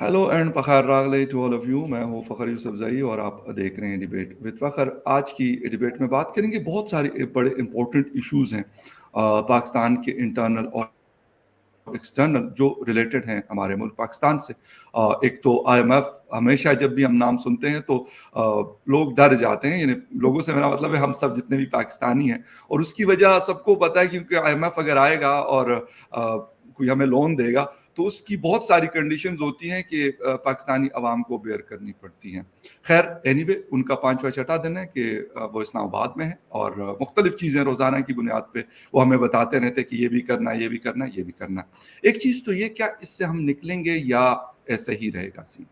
Hello and Fakhar रागले to all of you. मैं हूँ फ़खर यूसुफ़ज़ई और आप देख रहे हैं डिबेट विद फ़खर। आज की डिबेट में बात करेंगे, बहुत सारे बड़े इंपॉर्टेंट इश्यूज़ हैं पाकिस्तान के इंटरनल और एक्सटर्नल जो रिलेटेड हैं हमारे मुल्क पाकिस्तान से। एक तो आईएमएफ, हमेशा जब भी हम नाम सुनते हैं तो लोग डर जाते हैं। यानी लोगों से मेरा मतलब है हम सब जितने भी पाकिस्तानी हैं, और उसकी वजह सबको पता है क्योंकि आईएमएफ अगर आएगा और कोई हमें लोन देगा तो उसकी बहुत सारी कंडीशंस होती हैं कि पाकिस्तानी अवाम को बेयर करनी पड़ती हैं। खैर एनीवे, उनका पांचवा छठा दिन है कि वो इस्लामाबाद में है और मुख्तलिफ चीज़ें रोज़ाना की बुनियाद पे वो हमें बताते रहते हैं कि ये भी करना है, ये भी करना है, ये भी करना है। एक चीज़ तो ये, क्या इससे हम निकलेंगे या ऐसे ही रहेगा सीन?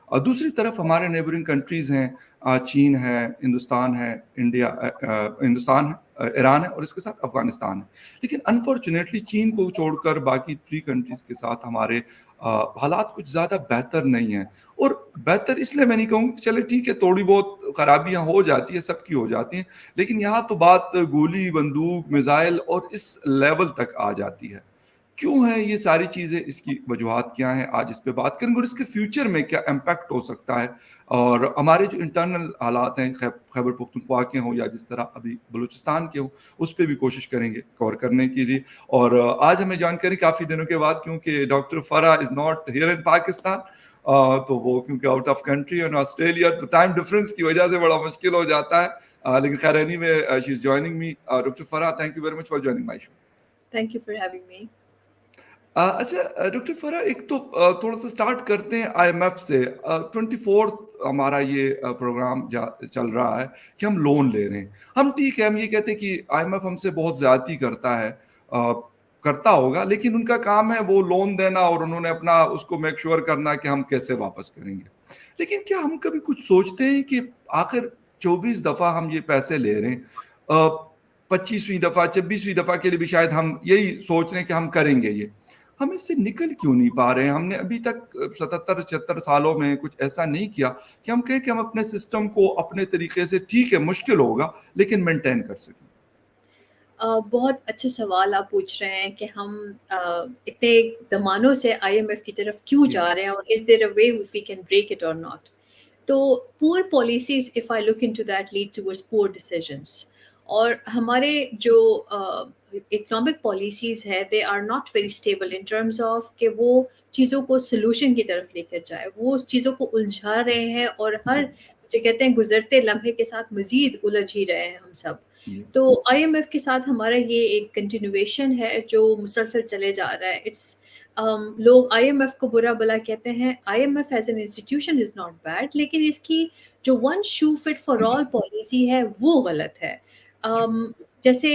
और दूसरी तरफ हमारे नेबरिंग कंट्रीज़ हैं, चीन है, हिंदुस्तान है, हिंदुस्तान है, ईरान है और इसके साथ अफ़गानिस्तान है। लेकिन अनफॉर्चुनेटली चीन को छोड़कर बाकी 3 कंट्रीज़ के साथ हमारे हालात कुछ ज़्यादा बेहतर नहीं हैं। और बेहतर इसलिए मैं नहीं कहूँगा कि चलिए ठीक है, थोड़ी बहुत खराबियाँ हो जाती हैं, सबकी हो जाती हैं, लेकिन यहाँ तो बात गोली, बंदूक, मिसाइल और इस लेवल तक आ जाती है। क्यों है ये सारी चीज़ें, इसकी वजूहात क्या हैं, आज इस पे बात करेंगे और इसके फ्यूचर में क्या इम्पैक्ट हो सकता है। और हमारे जो इंटरनल हालात हैं, खैबर पख्तूनख्वा के हों या जिस तरह अभी बलूचिस्तान के हों, उस पे भी कोशिश करेंगे कवर करने के लिए। और आज हमें जानकारी काफ़ी दिनों के बाद, क्योंकि डॉक्टर फरा is not here in Pakistan, तो वो क्योंकि आउट ऑफ कंट्री और ऑस्ट्रेलिया, तो टाइम डिफरेंस की वजह से बड़ा मुश्किल हो जाता है। लेकिन खैर anyway, she is joining me. Doctor Farah, thank you very much for joining my show. Thank you for having me. अच्छा, डॉक्टर फरा, एक तो थोड़ा-सा स्टार्ट करते हैं आईएमएफ से। 24th हमारा ये प्रोग्राम चल रहा है कि हम लोन ले रहे हैं। हम ठीक है, हम ये कहते हैं कि आईएमएफ हमसे बहुत ज़्यादती करता है, करता होगा, लेकिन उनका काम है वो लोन देना और उन्होंने अपना उसको मेक श्योर करना कि हम कैसे वापस करेंगे। लेकिन क्या हम कभी कुछ सोचते हैं कि आखिर 24 दफ़ा हम ये पैसे ले रहे हैं, 25वीं दफ़ा, 26वीं दफ़ा के लिए भी शायद हम यही सोच रहे हैं कि हम करेंगे ये। हम इससे निकल क्यों नहीं पा रहे हैं? हमने अभी तक 77-76 सालों में कुछ ऐसा नहीं किया कि हम कहें कि हम अपने सिस्टम को अपने तरीके से, ठीक है मुश्किल होगा, लेकिन मेंटेन कर सकें। बहुत अच्छे सवाल आप पूछ रहे हैं कि हम इतने ज़मानों से आईएमएफ की तरफ क्यों जी। जा रहे हैं और is there a way if we can break it or not? तो poor policies if I look into that lead towards poor decisions. और हमारे जो इकोनॉमिक पॉलिसीज़ है they are not very stable in terms of कि वो चीज़ों को solution की तरफ लेकर जाए। वो चीज़ों को उलझा रहे हैं और हर जो कहते हैं गुज़रते लम्हे के साथ मज़ीद उलझ ही रहे हैं हम सब। जी। तो आईएमएफ के साथ हमारा ये एक कंटिन्यूएशन है जो मुसलसल चले जा रहा है। लोग आईएमएफ को बुरा भला कहते हैं। IMF as an institution is not bad, लेकिन इसकी जो one shoe fit for all policy है वो गलत है। जी। um, जैसे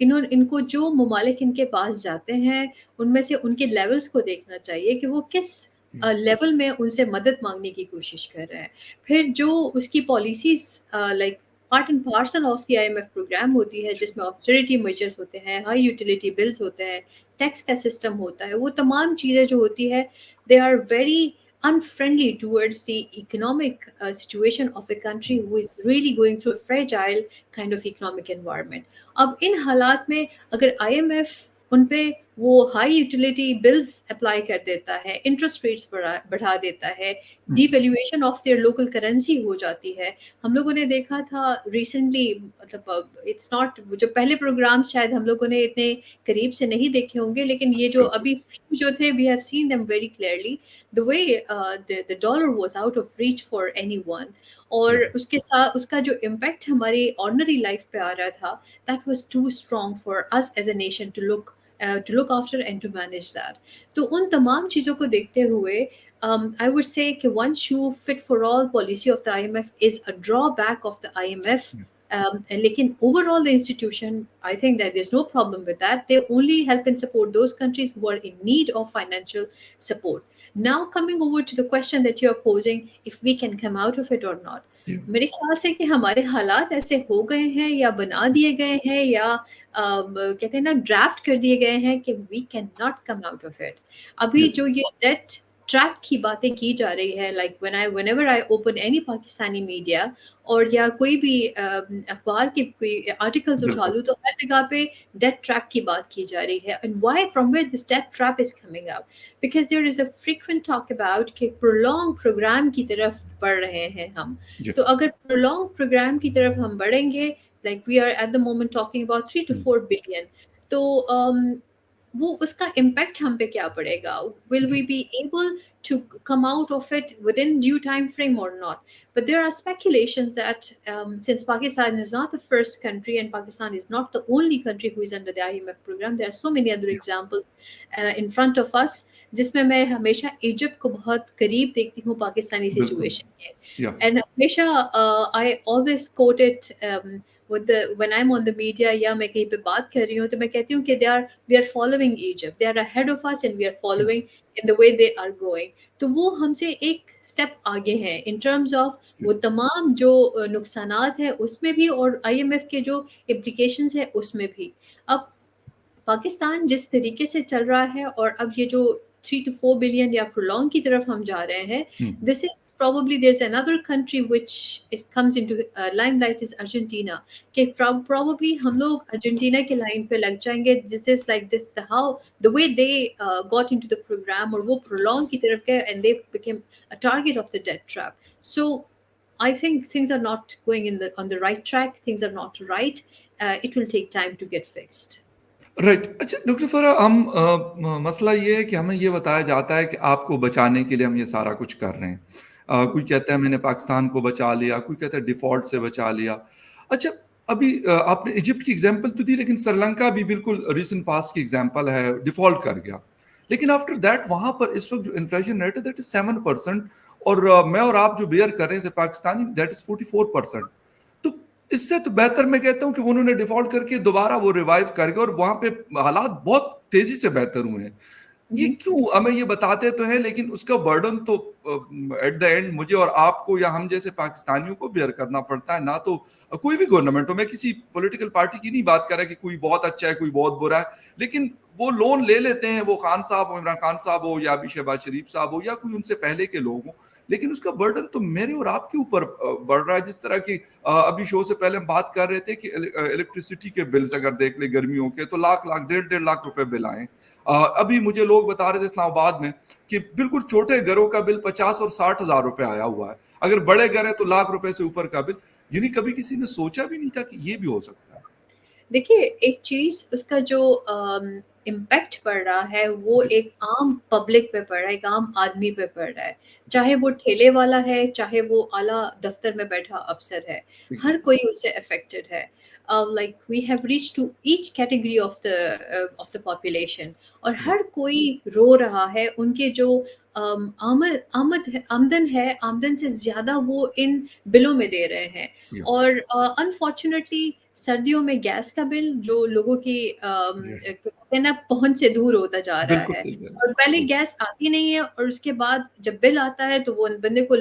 इनको जो ममालिक इनके पास जाते हैं उनमें से उनके लेवल्स को देखना चाहिए कि वो किस जी। लेवल में उनसे मदद मांगने की कोशिश कर रहे हैं। फिर जो उसकी policies like part and parcel of the IMF programme होती है, जिसमें ऑस्टेरिटी मेजर्स होते हैं, हाई यूटिलिटी बिल्स होते हैं, टैक्स का सिस्टम होता है, वो तमाम चीज़ें जो होती है they are very unfriendly towards the economic situation of a country who is really going through a fragile kind of economic environment. अब इन हालात में अगर IMF उन पे वो हाई यूटिलिटी बिल्स अप्लाई कर देता है, इंटरेस्ट रेट्स बढ़ा देता है, devaluation of their local currency हो जाती है। हम लोगों ने देखा था रिसेंटली, मतलब इट्स नॉट, जो पहले प्रोग्राम्स शायद हम लोगों ने इतने करीब से नहीं देखे होंगे, लेकिन ये जो बिल्कुल। अभी few जो थे we have seen them very clearly the way the dollar was out of reach for anyone. और जी। उसके साथ उसका जो इम्पैक्ट हमारी ऑर्डिनरी लाइफ पे आ रहा था, that was too strong for us as a nation to look after and to manage that. तो उन तमाम चीज़ों को देखते हुए I would say कि one shoe fit for all policy of the IMF is a drawback of the IMF. लेकिन overall the institution, I think that there's no problem with that. They only help and support those countries who are in need of financial support. Now coming over to the question that you're posing, if we can come out of it or not. जी। मेरे ख्याल से कि हमारे हालात ऐसे हो गए हैं या बना दिए गए हैं या कहते हैं ना ड्राफ्ट कर दिए गए हैं कि we can not come out of it. अभी जो ये डेट ट्रैप की बातें की जा रही है, like whenever I open any Pakistani media और या कोई भी अखबार के कोई आर्टिकल्स उठा बिल्कुल। लूँ तो हर जगह पे डेथ ट्रैप की बात की जा रही है। And why, from where this death trap is coming up? Because there is a frequent talk about कि प्रोलॉन्ग प्रोग्राम की तरफ बढ़ रहे हैं हम। जी। तो अगर प्रोलॉन्ग प्रोग्राम की तरफ हम बढ़ेंगे, like we are at the moment talking about 3 to हुँ, 4 बिलियन, तो वो उसका इम्पैक्ट हम पे क्या पड़ेगा? विल वी जी, be able to come out of it within due time frame or not? But there are speculations that since Pakistan is not the first country and Pakistan is not the only country who is under the IMF program, there are so many other या, examples in front of us, जिसमें मैं हमेशा Egypt को बहुत करीब देखती हूँ पाकिस्तानी बिल्कुल, सिचुएशन के। या, एंड हमेशा I always quote it with the when I'm on the media या मैं कहीं पे बात कर रही हूँ तो मैं कहती हूँ कि we are following Egypt, they are ahead of us and we are hmm, following in the way they are going। तो वो हमसे एक स्टेप आगे हैं इन टर्म्स ऑफ जी, वो तमाम जो नुकसानात है उसमें भी और आईएमएफ के जो इम्प्लीकेशंस है उसमें भी। अब पाकिस्तान जिस तरीके से चल रहा है और अब ये जो 3 to 4 बिलियन या प्रोलॉन्ग की तरफ हम जा रहे हैं, hmm, this is probably there is another country which it comes into limelight is Argentina. कि प्रोबेबली हम लोग अर्जेंटीना के लाइन पे लग जाएंगे, this is like this the how the way they got into the program और वो prolong की तरफ गए and they became a target of the death trap. So I think things are not going in the on the right track. Things are not right. It will take time to get fixed. Right. अच्छा doctor फ़रा, हम मसला ये है कि हमें ये बताया जाता है कि आपको बचाने के लिए हम ये सारा कुछ कर रहे हैं। कोई कहता है मैंने पाकिस्तान को बचा लिया, कोई कहता है डिफ़ॉल्ट से बचा लिया। अच्छा, अभी आपने इजिप्ट की एग्ज़ाम्पल तो दी, लेकिन श्रीलंका भी बिल्कुल रीसेंट पास्ट की एग्ज़ाम्पल है, डिफ़ॉल्ट कर गया। लेकिन आफ्टर दैट वहाँ पर इस वक़्त जो इन्फ्लेशन रेट है दैट इज़ 7%, और मैं और आप जो बेयर कर रहे हैं as a Pakistani that is 44%। तो इससे तो बेहतर मैं कहता हूँ कि उन्होंने डिफ़ॉल्ट करके दोबारा वो रिवाइव कर गए और वहाँ पे हालात बहुत तेज़ी से बेहतर हुए हैं। ये Mhm. क्यों? हमें ये बताते तो हैं, लेकिन उसका बर्डन तो एट द एंड मुझे और आपको या हम जैसे पाकिस्तानियों को बेयर करना पड़ता है। ना तो कोई भी गवर्नमेंट हो, मैं किसी पॉलिटिकल पार्टी की नहीं बात कर रहा कि कोई बहुत अच्छा है, कोई बहुत बुरा है, लेकिन वो लोन ले लेते हैं, वो खान साहब हो, इमरान खान साहब हो या अभी शहबाज शरीफ साहब हो या कोई उनसे पहले के लोग हों, लेकिन उसका बर्डन तो मेरे और आपके ऊपर बढ़ रहा है। जिस तरह की अभी शो से पहले हम बात कर रहे थे कि इलेक्ट्रिसिटी के बिल्स अगर देख ले गर्मियों के, तो लाख लाख, डेढ़ लाख रुपए बिल आए। अभी मुझे लोग बता रहे थे इस्लामाबाद में कि बिल्कुल छोटे घरों का बिल 50 और 60 हज़ार रुपए आया हुआ है। अगर बड़े घर हैं तो लाख रुपए से ऊपर का बिल। यानी कभी किसी ने सोचा भी नहीं था कि ये भी हो सकता है। देखिए, एक चीज़ उसका जो इम्पैक्ट पड़ रहा है, वो जी, एक आम पब्लिक पे पड़ रहा है, एक आम आदमी पे पड़ रहा है। चाहे वो ठेले वाला है, चाहे वो आला दफ़्तर में बैठा अफ़सर है, हर एग्ज़ैक्टली। कोई उससे अफ़ेक्टेड है। Like we have reached to each category of the population और जी, हर कोई रो रहा है। उनके जो आमदन है, आमदन से ज़्यादा वो इन बिलों में दे रहे हैं। जी, और अनफॉर्च्यूनेटली सर्दियों में गैस का बिल जो लोगों की जी। कहते हैं ना पहुँच से दूर होता जा रहा बिल्कुल है सही कह रहे और हैं। पहले बिल्कुल सही। गैस आती नहीं है और उसके बाद जब बिल आता है तो वो बंदे को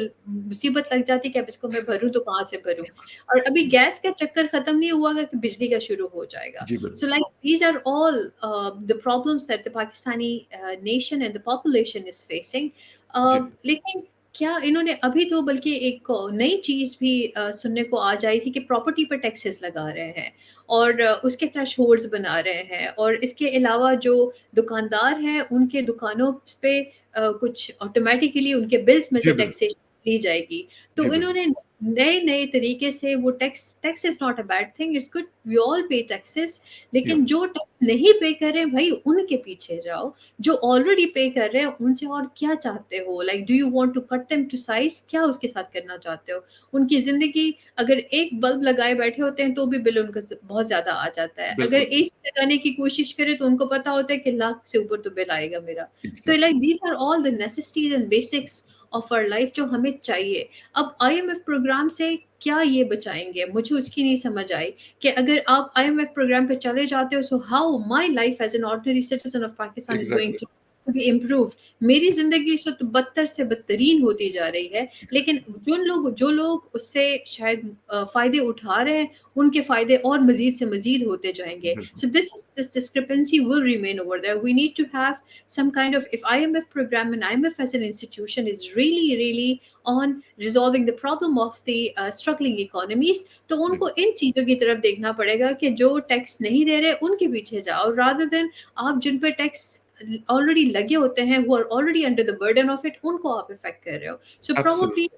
मुसीबत लग जाती है कि अब इसको मैं भरूँ तो कहाँ से भरूँ? और अभी गैस का चक्कर खत्म नहीं हुआ कि बिजली का शुरू हो जाएगा। जी, सो बिल्कुल। Like these are all the problems that the Pakistani nation and the population is facing. जी, लेकिन क्या इन्होंने अभी तो बल्कि एक नई चीज़ भी सुनने को आज आई थी कि प्रॉपर्टी पे टैक्सेस लगा रहे हैं और उसके थ्रेशोल्ड्स बना रहे हैं और इसके अलावा जो दुकानदार हैं, उनके दुकानों पे कुछ ऑटोमैटिकली उनके बिल्स में जी, से बिल्कुल। टैक्सेशन ली जाएगी। जी, तो बिल्कुल। इन्होंने नए-नए तरीके से वो tax is not a bad thing, it's good we all pay taxes. Yeah, लेकिन जो टैक्स नहीं पे कर रहे हैं, भई उनके पीछे जाओ। जो ऑलरेडी पे कर रहे हैं, उनसे और क्या चाहते हो? Like do you want to cut them to size? क्या उसके साथ करना चाहते हो? उनकी ज़िंदगी अगर एक बल्ब लगाए बैठे होते हैं, तो भी बिल उनका बहुत ज़्यादा आ जाता है। अगर बिल्कुल सही। एसी लगाने की कोशिश करें, तो उनको पता होता है कि लाख से ऊपर तो बिल आएगा मेरा। तो like exactly. These are all the necessities and basics of our life जो हमें चाहिए। अब आईएमएफ प्रोग्राम से क्या ये बचाएँगे? मुझे उसकी नहीं समझ आई कि अगर आप आईएमएफ प्रोग्राम पे चले जाते हो, so how my life as an ordinary citizen of Pakistan is going exactly. To to be improved. मेरी ज़िंदगी इस वक़्त बदतर से बदतरीन होती जा रही है, लेकिन जो लोग उससे शायद फ़ायदे उठा रहे हैं, उनके फ़ायदे और मज़ीद से मज़ीद होते जाएँगे। बिल्कुल, So this discrepancy will remain over there. We need to have some kind of, if IMF program and IMF as an institution is really on resolving the problem of the struggling economies, तो जी, उनको इन चीज़ों की तरफ देखना पड़ेगा कि जो tax नहीं दे रहे उनके पीछे जाओ, rather than आप जिन पे टैक्स ऑलरेडी लगे होते हैं, who are already under the burden of it, उनको आप इफ़ेक्ट कर रहे हो। So absolutely, probably,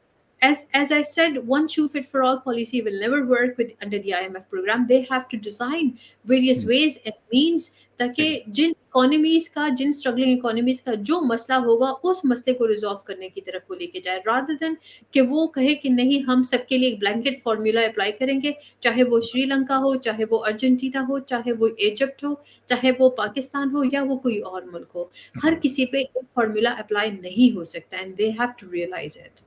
as I said, one shoe fit for all policy will never work with under the IMF program. They have to design various hmm, ways and means, ताकि exactly, जिन struggling economies का जो मसला होगा उस मसले को resolve करने की तरफ वो लेके जाए, रादर देन कि वो कहे कि नहीं हम सबके लिए एक ब्लैंकेट फार्मूला अप्लाई करेंगे, चाहे वो श्रीलंका हो, चाहे वो अर्जेंटीना हो, चाहे वो इजिप्ट हो, चाहे वो पाकिस्तान हो या वो कोई और मुल्क हो। हर हाँ। किसी पे एक फार्मूला अप्लाई नहीं हो सकता, and they have to realise it.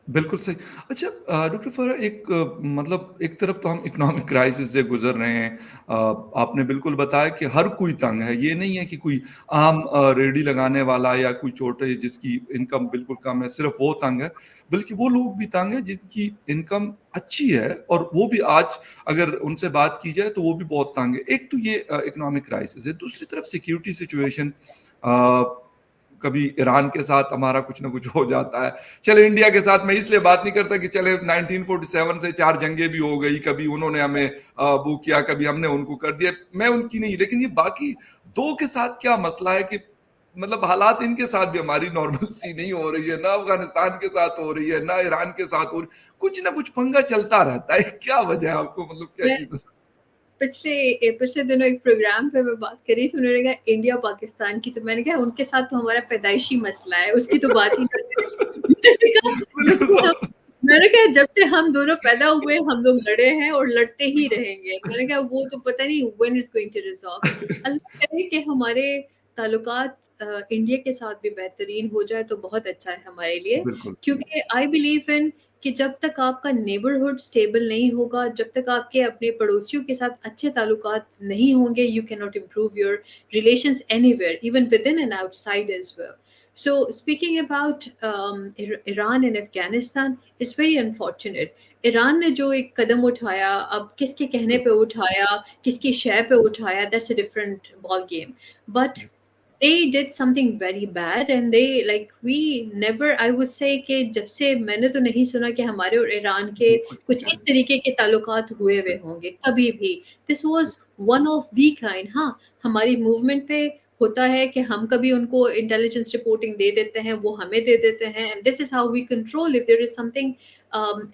बिल्कुल सही। अच्छा डॉक्टर फ़रहा एक मतलब एक तरफ तो हम इकोनॉमिक क्राइसिस से गुज़र रहे हैं। आपने बिल्कुल बताया कि हर कोई तंग है। ये नहीं है कि कोई आम रेहड़ी लगाने वाला या कोई छोटे जिसकी इनकम बिल्कुल कम है, सिर्फ़ वो तंग है। बल्कि वो लोग भी तंग हैं जिनकी इनकम अच्छी है और वो भी आज अगर उनसे बात की जाए तो वो भी बहुत तंग है। एक तो ये इकोनॉमिक क्राइसिस है। दूसरी तरफ सिक्योरिटी सिचुएशन अ कभी ईरान के साथ हमारा कुछ ना कुछ हो जाता है। चले इंडिया के साथ मैं इसलिए बात नहीं करता कि चले 1947 से 4 जंगें भी हो गई, कभी उन्होंने हमें वो किया, कभी हमने उनको कर दिया। मैं उनकी नहीं, लेकिन ये बाकी 2 के साथ क्या मसला है कि मतलब हालात इनके साथ भी हमारी नॉर्मल सी नहीं हो रही है, ना अफ़गानिस्तान के साथ हो रही है, ना ईरान के साथ हो रही है। कुछ ना कुछ पंगा चलता रहता है। क्या वजह है आपको मतलब क्या मैं चीज़ पिछले दिनों एक प्रोग्राम पे मैं बात करी थी, उन्होंने कहा इंडिया पाकिस्तान की, तो मैंने कहा उनके साथ तो हमारा पैदाइशी मसला है, उसकी तो बात ही ना करें। मैंने कहा जब बिल्कुल से हम मैंने कहा जब से हम दोनों पैदा हुए हम लोग लड़े हैं और लड़ते ही रहेंगे। मैंने कहा वो तो पता नहीं when is going to resolve. अल्लाह करे कि हमारे ताल्लुकात इंडिया के साथ भी बेहतरीन हो जाए तो बहुत अच्छा है हमारे लिए। बिल्कुल, जी, क्योंकि आई बिलीव इन कि जब तक आपका नेबरहुड स्टेबल नहीं होगा, जब तक आपके अपने पड़ोसियों के साथ अच्छे ताल्लुकात नहीं होंगे, you can not improve your relations anywhere, even within and outside as well. So speaking about Iran and Afghanistan, it's very unfortunate. Iran ने जो एक कदम उठाया, अब किसके कहने पे बिल्कुल, उठाया, किसकी शय पे उठाया, that's a different ball game. But जी, they did something very bad, and they, like, we never, I would say कि जब से मैंने तो नहीं सुना कि हमारे और ईरान के बिल्कुल ठीक कुछ कह इस रहे हैं। तरीके के ताल्लुकात हुए हुए बिल्कुल, होंगे कभी भी। This was one of the kind. हाँ, हमारी मूवमेंट पे होता है कि हम कभी उनको इंटेलिजेंस रिपोर्टिंग दे देते हैं, वो हमें दे देते हैं, and this is how we control if there is something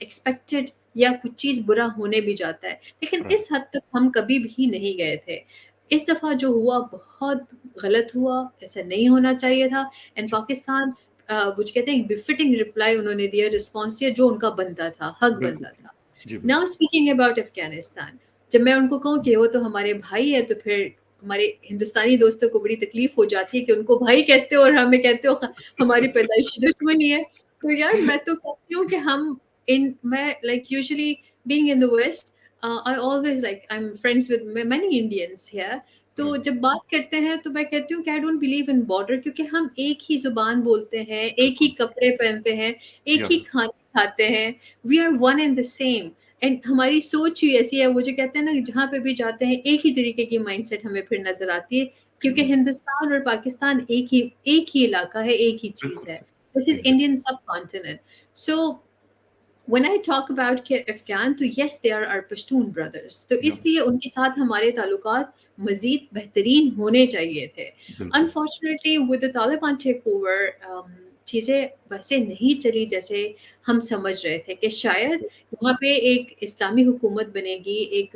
expected या कुछ चीज़ बुरा होने भी जाता है। लेकिन राइट, इस हद तक हम कभी भी नहीं गए थे। इस दफ़ा जो हुआ बहुत गलत हुआ, ऐसा नहीं होना चाहिए था, एंड जी, पाकिस्तान वो जो कहते हैं बिफिटिंग रिप्लाई उन्होंने दिया, रिस्पॉन्स दिया जो उनका बनता था, हक बिल्कुल बनता ठीक। था। जी, नाउ बिल्कुल। स्पीकिंग अबाउट अफ़गानिस्तान, जब मैं उनको कहूँ कि वो तो हमारे भाई है, तो फिर हमारे हिंदुस्तानी दोस्तों को बड़ी तकलीफ़ हो जाती है कि उनको भाई कहते हो और हमें कहते हो हमारी पैदाइशी दुश्मनी है। तो यार मैं तो कहती हूँ कि हम इन मैं like usually being in the West, I always like I am friends with many Indians here. तो राइट, जब बात करते हैं तो मैं कहती हूँ कि I don't believe in border, क्योंकि हम एक ही ज़ुबान बोलते हैं, एक ही बिल्कुल, कपड़े पहनते हैं, एक ही यस, खाना खाते हैं। We are one and the same, and हमारी सोच ही ऐसी है। वो जो कहते हैं ना कि जहाँ पे भी जाते हैं एक ही तरीके की माइंडसेट हमें फिर नज़र आती है, क्योंकि एग्ज़ैक्ट हिंदुस्तान और पाकिस्तान एक ही इलाका है, एक ही चीज़ बिल्कुल है। सही, this is exact Indian subcontinent. So when I talk about के अफ़गान, तो yes they are our Pashtun brothers, तो या इसलिए उनके साथ हमारे ताल्लुकात मज़ीद बेहतरीन होने चाहिए थे। बिल्कुल, unfortunately with the Taliban takeover चीज़ें वैसे नहीं चली जैसे हम समझ रहे थे कि शायद वहाँ पे एक इस्लामी हुकूमत बनेगी, एक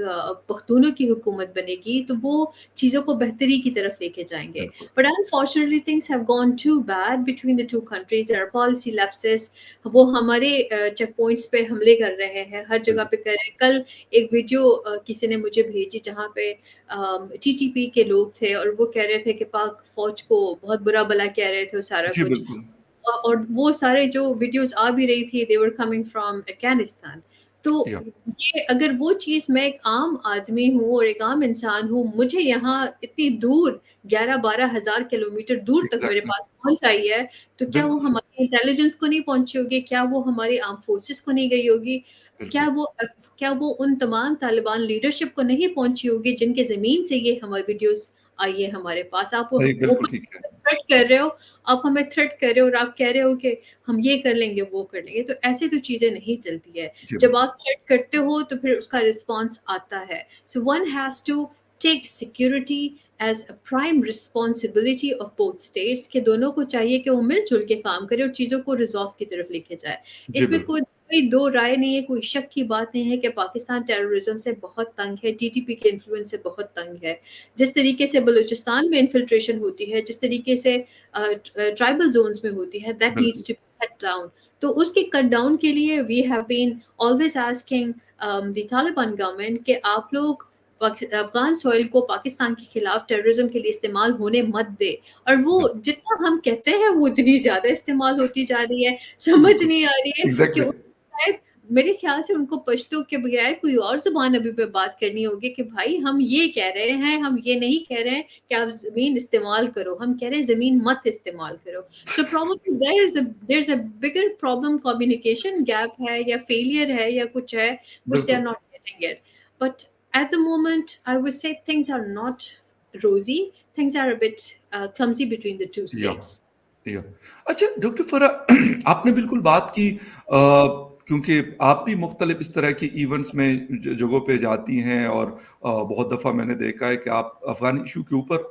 पख्तूनों की हुकूमत बनेगी, तो वो चीज़ों को बेहतरी की तरफ लेके जाएँगे। बिल्कुल, but unfortunately things have gone to bad between the 2 countries, there are policy lapses. वो हमारे चेक पॉइंट्स पे हमले कर रहे हैं, हर जगह बिल्कुल। पे कर रहे हैं। कल एक वीडियो किसी ने मुझे भेजी जहाँ पे टीटीपी के लोग थे और वो कह रहे थे कि पाक फ़ौज को बहुत बुरा-भला कह रहे थे और सारा जी, कुछ। बिल्कुल, और वो सारे जो वीडियोज़ आ भी रही थी, दे वर कमिंग फ्रॉम अफ़गानिस्तान। तो या ये अगर वो चीज़, मैं एक आम आदमी हूँ और एक आम इंसान हूँ, मुझे यहाँ इतनी दूर 11-12 हज़ार किलोमीटर दूर तक मेरे एग्ज़ैक्टली, पास पहुँच आई है, तो क्या वो बिल्कुल सही, हमारी इंटेलिजेंस को नहीं पहुँची होगी? क्या वो हमारी आर्म्ड फोर्सेस को नहीं गई होगी? क्या बिल्कुल, वो क्या वो उन तमाम तालिबान लीडरशिप को नहीं पहुँची होगी जिनके ज़मीन से ये हमारी वीडियोज़ आई है हमारे पास? आप सही, बिल्कुल ओपन ठीक है। थ्रेट कर रहे हो, आप हमें थ्रेट कर रहे हो और आप कह रहे हो कि हम ये कर लेंगे, वो कर लेंगे, तो ऐसे तो चीज़ें नहीं चलती है। जी, जब बिल्कुल, आप थ्रेट करते हो तो फिर उसका रिस्पॉन्स आता है। So one has to take security as a prime responsibility of both states, कि दोनों को चाहिए कि वो मिल-जुल के काम करें और चीज़ों को रिज़ॉल्व की तरफ लेके जाए। जी, इसमें बिल्कुल, कोई दो राय नहीं है, कोई शक की बात नहीं है कि पाकिस्तान टेररिज़्म से बहुत तंग है, टीटीपी के इन्फ्लुएंस से बहुत तंग है। जिस तरीके से बलूचिस्तान में इन्फिल्ट्रेशन होती है, जिस तरीके से ट्राइबल ज़ोन्स में होती है, दैट नीड्स बिल्कुल, टू बी कट डाउन। तो उसके कट डाउन के लिए we have been always asking the Taliban government कि आप लोग अफ़गान सॉइल को पाकिस्तान के खिलाफ टेररिज़्म के लिए इस्तेमाल होने मत दें, और वो बिल्कुल, जितना हम कहते हैं वो उतनी ज़्यादा इस्तेमाल होती जा रही है। समझ बिल्कुल, नहीं आ रही है कि एग्ज़ैक्टली, शायद, मेरे ख़्याल से उनको पश्तो के बगैर कोई और ज़ुबान अभी पे बात करनी होगी कि भाई हम ये कह रहे हैं, हम ये नहीं कह रहे हैं कि आप ज़मीन इस्तेमाल करो, हम कह रहे हैं ज़मीन मत इस्तेमाल करो। So probably there is a bigger problem, communication gap है या फेलियर है या कुछ है व्हिच दे आर बिल्कुल, not getting it. But at the moment, I would say things are not rosy. Things are a bit clumsy between the two या states. या अच्छा डॉक्टर फरा आपने बिल्कुल बात की क्योंकि आप भी मुख्तलिफ इस तरह के इवेंट्स में जगहों पे जाती हैं और बहुत दफ़ा मैंने देखा है कि आप अफ़गान इशू के ऊपर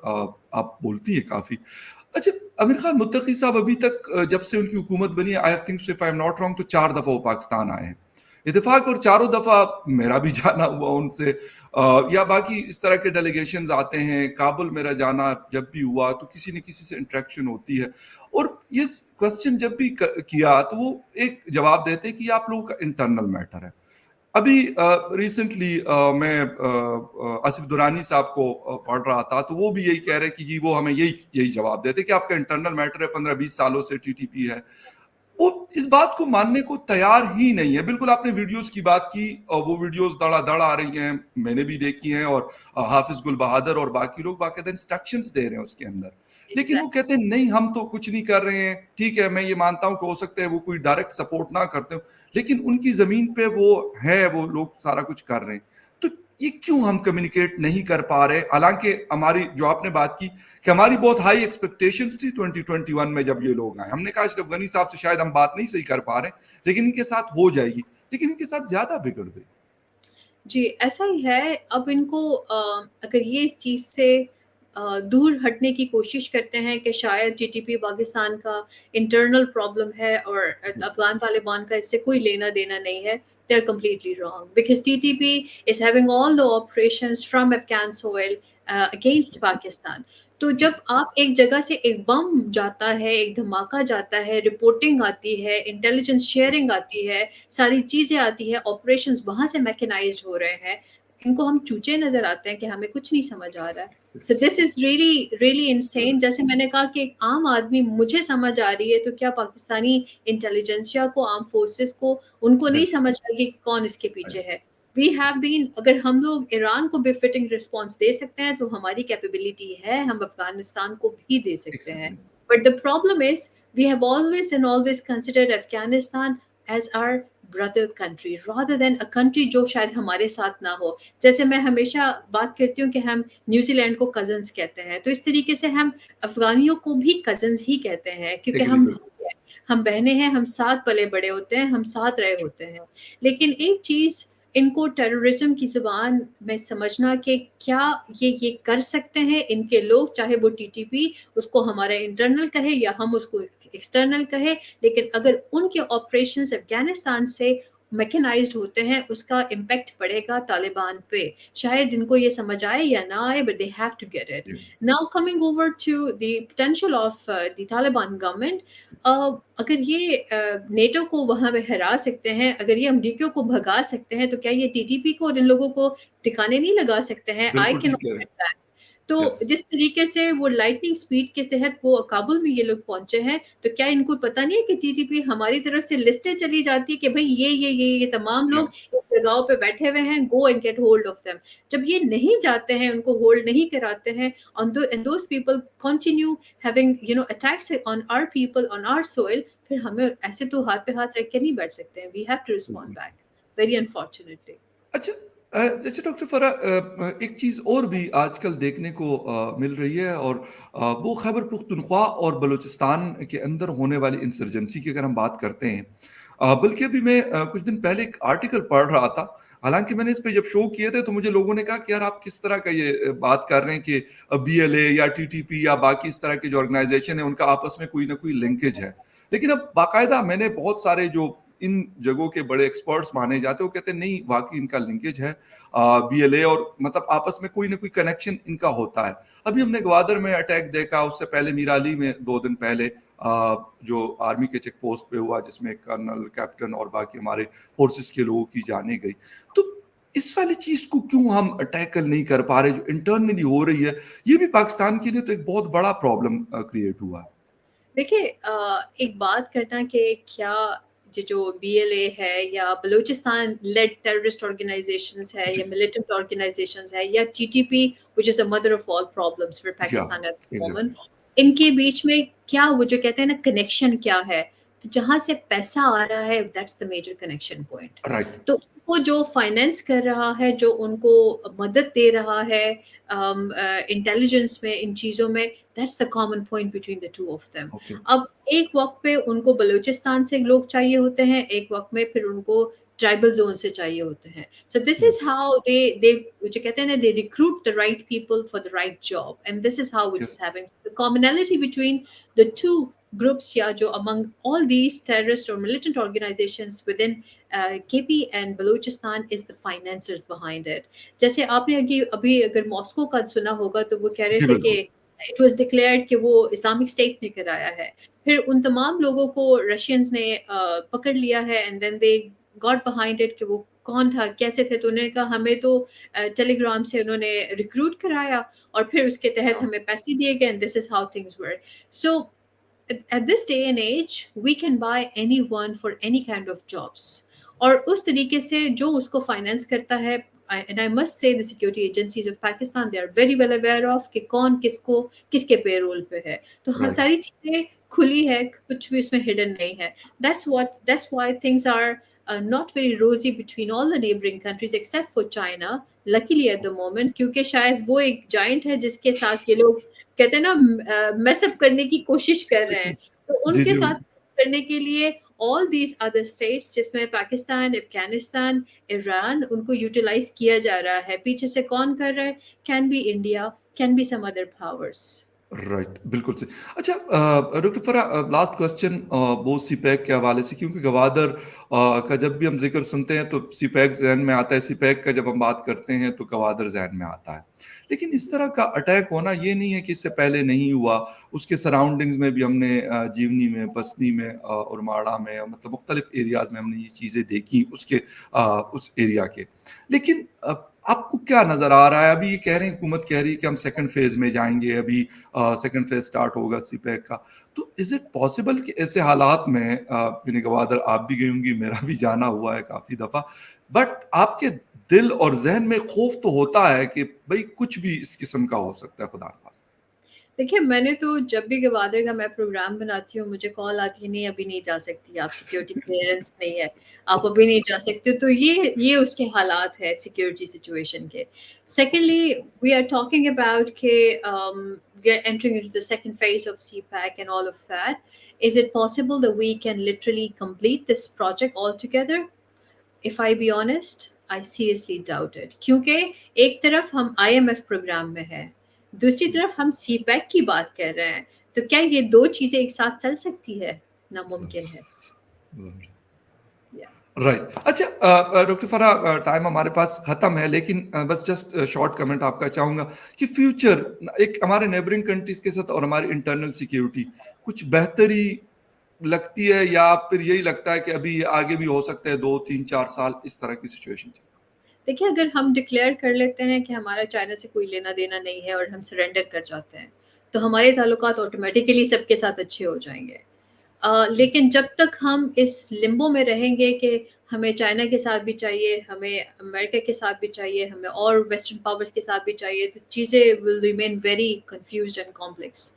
आप बोलती हैं काफ़ी। अच्छा आमिर खान मुत्तकी साहब अभी तक जब से उनकी हुकूमत बनी है I think so if I am not wrong तो 4 दफ़ा वो पाकिस्तान आए हैं। इत्तेफ़ाक और चारों दफ़ा मेरा भी जाना हुआ उनसे या बाकी इस तरह के डेलीगेशंस आते हैं, काबुल मेरा जाना जब भी हुआ तो किसी न किसी से इंटरेक्शन होती है। और ये क्वेश्चन जब भी किया तो वो एक जवाब देते हैं कि ये आप लोगों का इंटरनल मैटर है। अभी रिसेंटली मैं आसिफ दुरानी साहब को पढ़ रहा था तो वो भी यही कह रहे हैं कि जी वो हमें यही यही जवाब देते हैं कि आपका इंटरनल मैटर है 15-20 सालों से टीटीपी है। वो इस बात को मानने को तैयार ही नहीं है। बिल्कुल आपने वीडियोज़ की बात की और वो वीडियोज़ धड़ाधड़ आ रही हैं, मैंने भी देखी हैं और हाफ़िज़ गुल बहादुर और बाकी लोग बाकायदा इंस्ट्रक्शंस दे रहे हैं उसके अंदर। लेकिन वो Exactly. कहते हैं नहीं हम तो कुछ नहीं कर रहे हैं, ठीक है मैं ये मानता हूँ कि हो सकता है वो कोई डायरेक्ट सपोर्ट ना करते हो, लेकिन उनकी ज़मीन पे वो है, वो लोग सारा कुछ कर रहे हैं। तो ये क्यों हम कम्युनिकेट नहीं कर पा रहे? हालाँकि हमारी जो आपने बात की कि हमारी बहुत हाई एक्सपेक्टेशंस थी 2021 में जब ये लोग आए। हमने कहा अशरफ गनी साहब से शायद हम बात नहीं सही कर पा रहे हैं, लेकिन इनके साथ हो जाएगी। लेकिन इनके साथ ज़्यादा बिगड़ गई। जी, ऐसा ही है। अब इनको अगर ये इस चीज़ से दूर हटने की कोशिश करते हैं कि शायद टीटीपी पाकिस्तान का इंटरनल प्रॉब्लम है और जी, अफ़गान तालिबान का इससे कोई लेना-देना नहीं है, they are completely wrong because TTP is having all the operations from Afghan soil against Pakistan. तो जी, जब आप एक जगह से एक बम जाता है, एक धमाका जाता है, रिपोर्टिंग आती है, इंटेलिजेंस शेयरिंग आती है, सारी चीज़ें आती हैं, ऑपरेशंस वहाँ से मैकेनाइज़्ड हो रहे हैं। इनको हम चूचे नज़र आते हैं कि हमें कुछ नहीं समझ आ रहा है। सो this is really really insane. जैसे मैंने कहा कि एक आम आदमी मुझे समझ आ रही है, तो क्या पाकिस्तानी इंटेलिजेंसिया को, आर्म्ड फोर्सेस को, उनको नहीं बिल्कुल, समझ आएगी कि कौन इसके पीछे राइट, है। वी हैव बीन, अगर हम लोग ईरान को बेफिटिंग रिस्पॉन्स दे सकते हैं, तो हमारी कैपेबिलिटी है, हम अफ़गानिस्तान को भी दे सकते हैं। Exactly, but the problem is we have always and always considered Afghanistan as our brother country rather than a country जो शायद हमारे साथ ना हो। जैसे मैं हमेशा बात करती हूँ कि हम न्यूज़ीलैंड को कज़िन्स कहते हैं, तो इस तरीके से हम अफ़गानियों को भी कज़िन्स ही कहते हैं, क्योंकि एग्री हम बिल्कुल, भाई हैं, हम बहनें हैं, हम साथ पले-बड़े होते हैं, हम साथ रहे होते हैं। लेकिन एक चीज़ इनको टेररिज़्म की ज़ुबान में समझना कि क्या ये कर सकते हैं इनके लोग, चाहे वो टीटीपी उसको हमारा इंटरनल कहे या हम उसको एक्सटर्नल कहे, लेकिन अगर उनके ऑपरेशंस अफ़गानिस्तान से मैकेनाइज़्ड होते हैं, उसका इम्पैक्ट पड़ेगा तालिबान पे। शायद इनको ये समझ आए या ना आए, but they have to get it. जी, now coming over to the potential of the Taliban government, uh, अगर ये नेटो को वहाँ पे हरा सकते हैं, अगर ये अमेरिकियों को भगा सकते हैं, तो क्या ये टीटीपी को और इन लोगों को ठिकाने नहीं लगा सकते हैं? आई बिल्कुल कैन ठीक नॉट कह रहे गेट हैं। दैट। तो यस। जिस तरीके से वो लाइटनिंग स्पीड के तहत वो काबुल में ये लोग पहुँचे हैं, तो क्या इनको पता नहीं है कि टीटीपी हमारी तरफ से लिस्टें चली जाती है कि भई ये तमाम या लोग इस जगहों पे बैठे हुए हैं, go and get hold of them. जब ये नहीं जाते हैं, उनको होल्ड नहीं कराते हैं, and those people continue having attacks on our people, on our soil, फिर हमें ऐसे तो हाथ पे हाथ रख के नहीं बैठ सकते हैं। वी हैव टू रिस्पॉन्ड बिल्कुल। Back, very unfortunately. अच्छा, जैसे डॉक्टर फरा, एक चीज़ और भी आजकल देखने को मिल रही है, और वो खैबर पुख्तनख्वा और बलूचिस्तान के अंदर होने वाली इंसर्जेंसी की अगर हम बात करते हैं, बल्कि अभी मैं कुछ दिन पहले एक आर्टिकल पढ़ रहा था। हालांकि मैंने इस पे जब शो किए थे तो मुझे लोगों ने कहा कि यार आप किस तरह का ये बात कर रहे हैं कि बीएलए या टीटीपी या बाकी इस तरह के जो ऑर्गेनाइजेशन है उनका आपस में कोई ना कोई लिंकेज है। लेकिन अब बाकायदा मैंने बहुत सारे जो इन जगहों के बड़े एक्सपर्ट्स माने जाते हैं वो कहते हैं नहीं, वाकई इनका लिंकेज है बीएलए, और मतलब आपस में कोई ना कोई कनेक्शन इनका होता है। अभी हमने ग्वादर में अटैक देखा, उससे पहले मीराली में 2 दिन पहले जो आर्मी के चेक पोस्ट पे हुआ, जिसमें कर्नल, कैप्टन और बाकी हमारे फोर्सेस के लोगों की जाने गई। तो इस वाली चीज को क्यों हम टैकल नहीं कर पा रहे जो इंटरनली हो रही है? ये भी पाकिस्तान के लिए तो एक बहुत बड़ा प्रॉब्लम क्रिएट हुआ है। देखिए एक बात करना कि क्या ये जो बीएलए है या बलूचिस्तान लेड टेररिस्ट ऑर्गेनाइजेशंस है जी। या मिलिटेंट ऑर्गेनाइजेशंस है या TTP which is the mother of all problems for या Pakistan at the exactly. Moment, इनके बीच में क्या वो जो कहते हैं ना कनेक्शन क्या है, तो जहां से पैसा आ रहा है that's the major connection point. Right. तो वो जो फाइनेंस कर रहा है, जो उनको मदद दे रहा है इंटेलिजेंस में, इन चीज़ों में, that's the common point between the two of them. Okay. अब एक वक़्त पे उनको बलूचिस्तान से लोग चाहिए होते हैं, एक वक़्त में फिर उनको ट्राइबल ज़ोन से चाहिए होते हैं। So this is how they जो कहते हैं ना, they recruit the right people for the right job, and this is how it yes. Is having the commonality between the two groups, या जो अमंग ऑल दीज़ टेररिस्ट और militant organisations within KP and Balochistan is the financers behind it. जैसे आपने अभी अगर Moscow का सुना होगा, तो वो कह रहे जी थे कि बिल्कुल। इट वाज़ डिक्लेयर्ड कि वो इस्लामिक स्टेट ने कराया है। फिर उन तमाम लोगों को रशियंस ने पकड़ लिया है, and then they got behind it कि वो कौन था, कैसे थे, तो उन्होंने कहा हमें तो टेलीग्राम से उन्होंने रिक्रूट कराया और फिर उसके तहत हमें पैसे दिए गए, and this is how things work. So at this day and age we can buy anyone for any kind of jobs, और उस तरीके से जो उसको फाइनेंस करता है, and I must say the security agencies of Pakistan, they are very well aware of कि कौन किसको किसके पेरोल पे है। तो हाँ, राइट। सारी चीजें खुली है, कुछ भी उसमें हिडन नहीं है। That's why things are not very rosy between all the neighboring countries except for China, luckily at the moment, क्योंकि शायद वो एक जाइंट है जिसके साथ ये लोग कहते हैं ना मैसअप करने की कोशिश कर रहे हैं। तो जी उनके जी। साथ करने के लिए ऑल दीज अदर स्टेट्स, जिसमें पाकिस्तान, अफगानिस्तान, ईरान, उनको यूटिलाइज किया जा रहा है। पीछे से कौन कर रहा है? Can be India, can be some other powers. Right, बिल्कुल सही। अच्छा, डॉक्टर फरा, लास्ट क्वेश्चन वो सीपैक के हवाले से, क्योंकि गवादर का जब भी हम जिक्र सुनते हैं तो सीपैक जहन में आता है, सीपैक का जब हम बात करते हैं तो गवादर जहन में आता है। लेकिन इस तरह का अटैक होना ये नहीं है कि इससे पहले नहीं हुआ। उसके सराउंडिंग्स में भी हमने जीवनी में, बसनी में, उरमाड़ा में, मतलब मुख्तलिफ एरियाज में हमने ये चीज़ें देखी उसके उस एरिया के। लेकिन आपको क्या नजर आ रहा है? अभी ये कह रहे हैं, हुकूमत कह रही है कि हम सेकंड फेज में जाएंगे, अभी सेकंड फेज स्टार्ट होगा सीपैक का। तो इज इट पॉसिबल कि ऐसे हालात में, यानी गवादर आप भी गई होंगी, मेरा भी जाना हुआ है काफी दफा, बट आपके दिल और जहन में खौफ तो होता है कि भाई कुछ भी इस किस्म का हो सकता है, खुदा न खास्ता। देखिए, मैंने तो जब भी गवादर का मैं प्रोग्राम बनाती हूँ, मुझे कॉल आती है, नहीं अभी नहीं जा सकती आप, सिक्योरिटी क्लियरेंस नहीं है, आप अभी नहीं जा सकते हो। तो ये उसके हालात है सिक्योरिटी सिचुएशन के। Secondly we are talking about के we are entering into the second phase of CPEC and all of that. Is it possible that we can literally complete this project all together? If I be honest, I seriously doubt it, क्योंकि एक तरफ हम IMF programme में है, दूसरी तरफ हम CPEC की बात कर रहे हैं, तो क्या ये दो चीजें एक साथ चल सकती है? नामुमकिन है। या राइट। अच्छा, डॉक्टर फरा, टाइम हमारे पास खत्म है, लेकिन बस जस्ट शॉर्ट कमेंट आपका चाहूंगा कि फ्यूचर एक हमारे नेबरिंग कंट्रीज के साथ और हमारी इंटरनल सिक्योरिटी कुछ बेहतरी लगती है, या फिर यही लगता है कि अभी ये आगे भी हो सकता है 2 3 4 साल इस तरह की सिचुएशन? देखिए, अगर हम डिक्लेयर कर लेते हैं कि हमारा चाइना से कोई लेना-देना नहीं है और हम सरेंडर कर जाते हैं, तो हमारे ताल्लुकात ऑटोमैटिकली सबके साथ अच्छे हो जाएँगे। लेकिन जब तक हम इस लिम्बो में रहेंगे कि हमें चाइना के साथ भी चाहिए, हमें अमेरिका के साथ भी चाहिए, हमें और वेस्टर्न पावर्स के साथ भी चाहिए, तो चीज़ें will remain very confused and complex.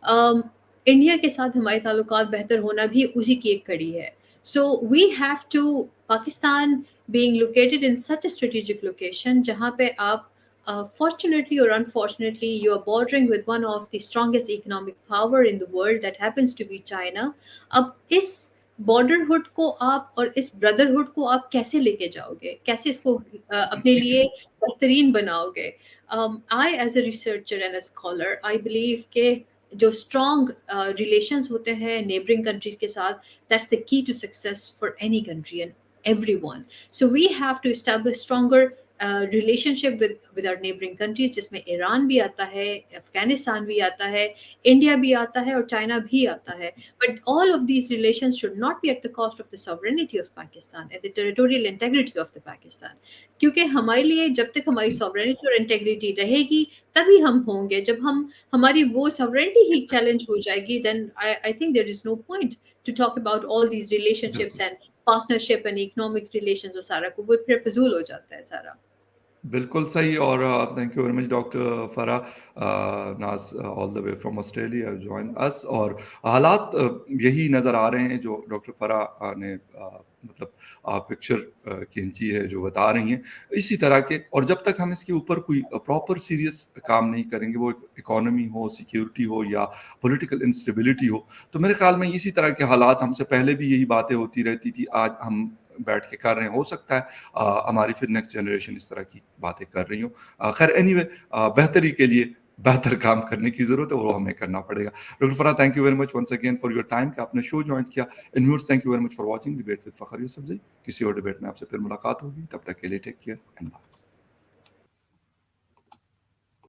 Um, India के साथ हमारे ताल्लुकात बेहतर होना भी उसी की एक कड़ी है। So we have to Pakistan being located in such a strategic location जहाँ पे आप fortunately or unfortunately, you are bordering with one of the strongest economic power in the world that happens to be China. अब इस बॉर्डरहुड को आप और इस brotherhood को आप कैसे लेके जाओगे? कैसे इसको अपने लिए बेहतरीन बनाओगे? I as a researcher and a scholar, I believe कि जो स्ट्रॉन्ग रिलेशंस होते हैं नेबरिंग कंट्रीज के साथ, that's the key to success for any country and everyone. So we have to establish stronger relationship with our neighboring countries जिसमें Iran भी आता है, अफ़गानिस्तान भी आता है, इंडिया भी आता है और चाइना भी आता है। But all of these relations should not be at the cost of the sovereignty of Pakistan and the territorial integrity of the Pakistan. क्योंकि हमारे लिए जब तक हमारी sovereignty और integrity रहेगी, तभी हम होंगे। जब हम हमारी वो sovereignty ही चैलेंज हो जाएगी, then I think there is no point to talk about all these relationships बिल्कुल। and partnership and economic relations और सारा को वो फिर फिजूल हो जाता है सारा। बिल्कुल सही और thank you very much doctor Farah Naz all the way from Australia join us और हालात यही नज़र आ रहे हैं जो डॉक्टर फराह ने मतलब पिक्चर खींची है जो बता रही हैं इसी तरह के और जब तक हम इसके ऊपर कोई प्रॉपर सीरियस काम नहीं करेंगे वो इकोनॉमी हो सिक्योरिटी हो या पॉलिटिकल इंस्टेबिलिटी हो तो मेरे ख्याल में इसी तरह के हालात हमसे पहले भी यही बातें होती रहती थी आज हम बैठ के कर रहे हैं हो सकता है हमारी फिर नेक्स्ट जनरेशन इस तरह की बातें कर रही हो खैर एनीवे बेहतरी के लिए बेहतर काम करने की जरूरत है वो हमें करना पड़ेगा doctor Farah thank you very much once again for your time कि आपने शो ज्वाइन किया and viewers thank you very much for watching debate with Fakhar Yousafzai किसी और डिबेट में आपसे फिर मुलाकात होगी तब तक के लिए टेक केयर एंड बाय